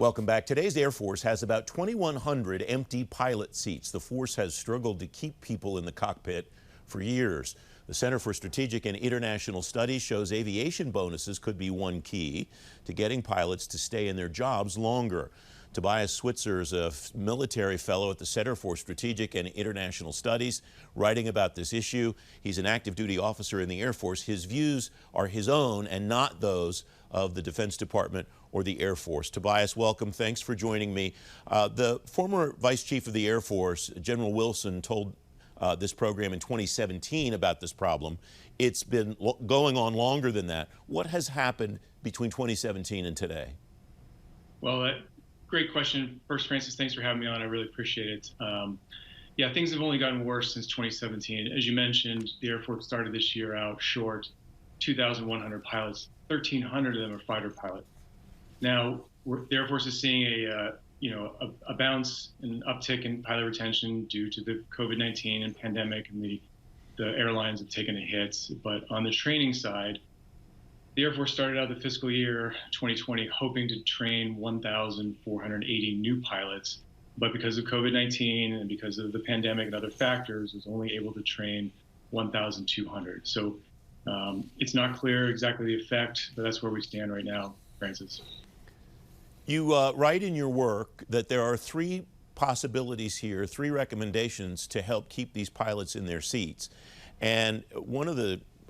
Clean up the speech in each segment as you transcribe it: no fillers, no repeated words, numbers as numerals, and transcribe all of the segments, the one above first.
Welcome back. Today's Air Force has about 2,100 empty pilot seats. The force has struggled to keep people in the cockpit for years. The Center for Strategic and International Studies shows aviation bonuses could be one key to getting pilots to stay in their jobs longer. Tobias Switzer is a military fellow at the Center for Strategic and International Studies, writing about this issue. He's an active duty officer in the Air Force. His views are his own and not those of the Defense Department or the Air Force. Tobias, welcome. Thanks for joining me. The former Vice Chief of the Air Force, General Wilson, told this program in 2017 about this problem. It's been going on longer than that. What has happened between 2017 and today? Well, great question. First, Francis, thanks for having me on. I really appreciate it. Yeah, things have only gotten worse since 2017. As you mentioned, the Air Force started this year out short 2,100 pilots. 1,300 of them are fighter pilots. Now, the Air Force is seeing a bounce, an uptick in pilot retention due to the COVID-19 and pandemic, and the airlines have taken a hit. But on the training side, the Air Force started out the fiscal year 2020 hoping to train 1,480 new pilots, but because of COVID-19 and because of the pandemic and other factors, was only able to train 1,200. So it's not clear exactly the effect, but that's where we stand right now, Francis. You write in your work that there are three possibilities here, three recommendations to help keep these pilots in their seats. And one of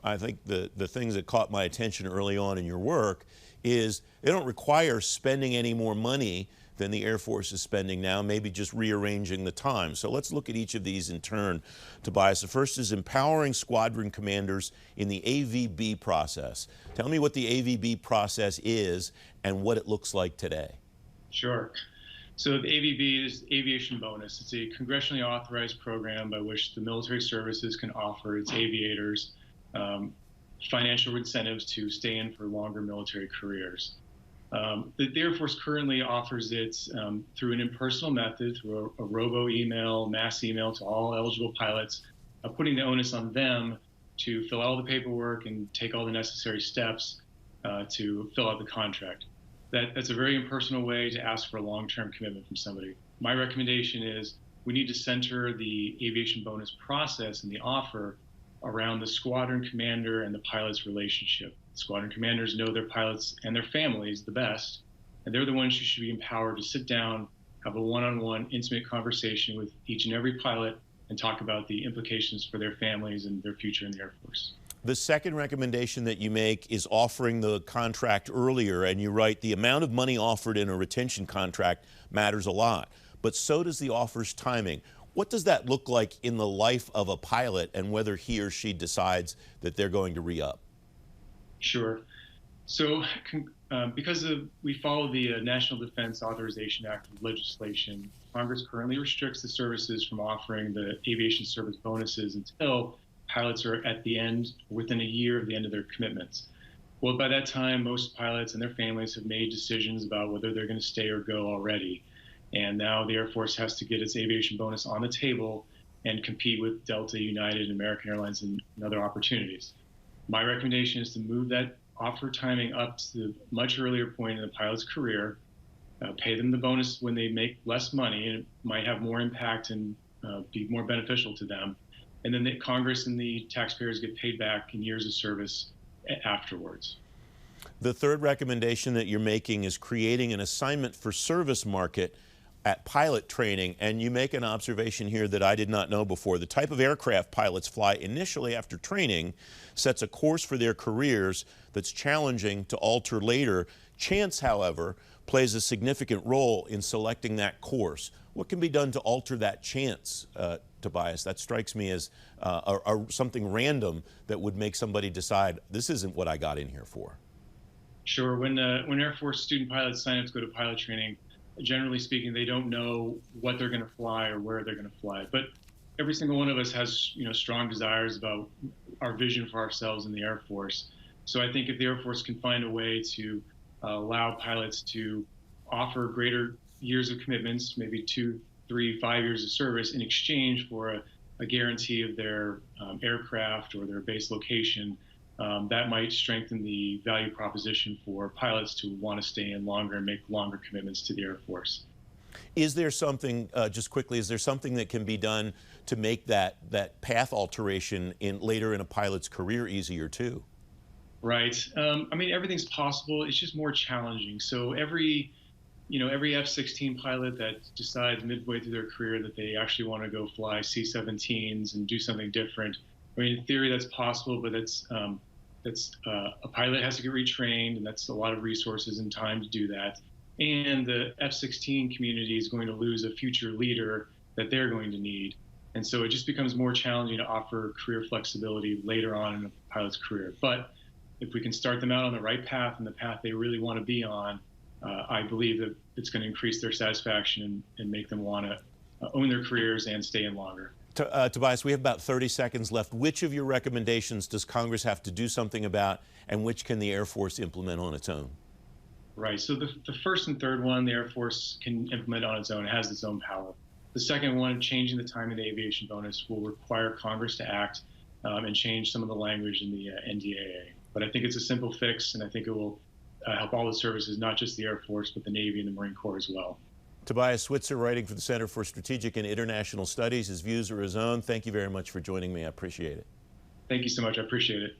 I think the things that caught my attention early on in your work is they don't require spending any more money than the Air Force is spending now, maybe just rearranging the time. So let's look at each of these in turn, Tobias. The first is empowering squadron commanders in the AVB process. Tell me what the AVB process is and what it looks like today. Sure. So the AVB is Aviation Bonus. It's a congressionally authorized program by which the military services can offer its aviators financial incentives to stay in for longer military careers. The Air Force currently offers it through an impersonal method, through a robo-email, mass email to all eligible pilots, putting the onus on them to fill out all the paperwork and take all the necessary steps to fill out the contract. That's a very impersonal way to ask for a long-term commitment from somebody. My recommendation is we need to center the aviation bonus process and the offer around the squadron commander and the pilot's relationship. Squadron commanders know their pilots and their families the best, and they're the ones who should be empowered to sit down, have a one-on-one intimate conversation with each and every pilot and talk about the implications for their families and their future in the Air Force. The second recommendation that you make is offering the contract earlier, and you write the amount of money offered in a retention contract matters a lot, but so does the offer's timing. What does that look like in the life of a pilot and whether he or she decides that they're going to re-up? Sure. So because we follow the National Defense Authorization Act legislation, Congress currently restricts the services from offering the aviation service bonuses until pilots are at the end, within a year of the end of their commitments. Well, by that time, most pilots and their families have made decisions about whether they're going to stay or go already. And now the Air Force has to get its aviation bonus on the table and compete with Delta, United, and American Airlines and other opportunities. My recommendation is to move that offer timing up to a much earlier point in the pilot's career, pay them the bonus when they make less money, and it might have more impact and be more beneficial to them. And then Congress and the taxpayers get paid back in years of service afterwards. The third recommendation that you're making is creating an assignment for service market at pilot training, and you make an observation here that I did not know before. The type of aircraft pilots fly initially after training sets a course for their careers that's challenging to alter later. Chance, however, plays a significant role in selecting that course. What can be done to alter that chance, Tobias? That strikes me as something random that would make somebody decide, this isn't what I got in here for. Sure. When Air Force student pilots sign up to go to pilot training, generally speaking, they don't know what they're going to fly or where they're going to fly. But every single one of us has, strong desires about our vision for ourselves in the Air Force. So I think if the Air Force can find a way to allow pilots to offer greater years of commitments, maybe 2, 3, 5 years of service in exchange for a guarantee of their aircraft or their base location, that might strengthen the value proposition for pilots to want to stay in longer and make longer commitments to the Air Force. Is there something, just quickly, is there something that can be done to make that path alteration later in a pilot's career easier too? Right. I mean, everything's possible. It's just more challenging. So every F-16 pilot that decides midway through their career that they actually want to go fly C-17s and do something different, I mean, in theory, that's possible, but a pilot has to get retrained, and that's a lot of resources and time to do that. And the F-16 community is going to lose a future leader that they're going to need. And so it just becomes more challenging to offer career flexibility later on in a pilot's career. But if we can start them out on the right path and the path they really want to be on, I believe that it's going to increase their satisfaction and make them want to own their careers and stay in longer. Tobias, we have about 30 seconds left. Which of your recommendations does Congress have to do something about, and which can the Air Force implement on its own? Right. So the first and third one, the Air Force can implement on its own. It has its own power. The second one, changing the time of the aviation bonus, will require Congress to act and change some of the language in the NDAA. But I think it's a simple fix, and I think it will help all the services, not just the Air Force, but the Navy and the Marine Corps as well. Tobias Switzer, writing for the Center for Strategic and International Studies. His views are his own. Thank you very much for joining me. I appreciate it. Thank you so much. I appreciate it.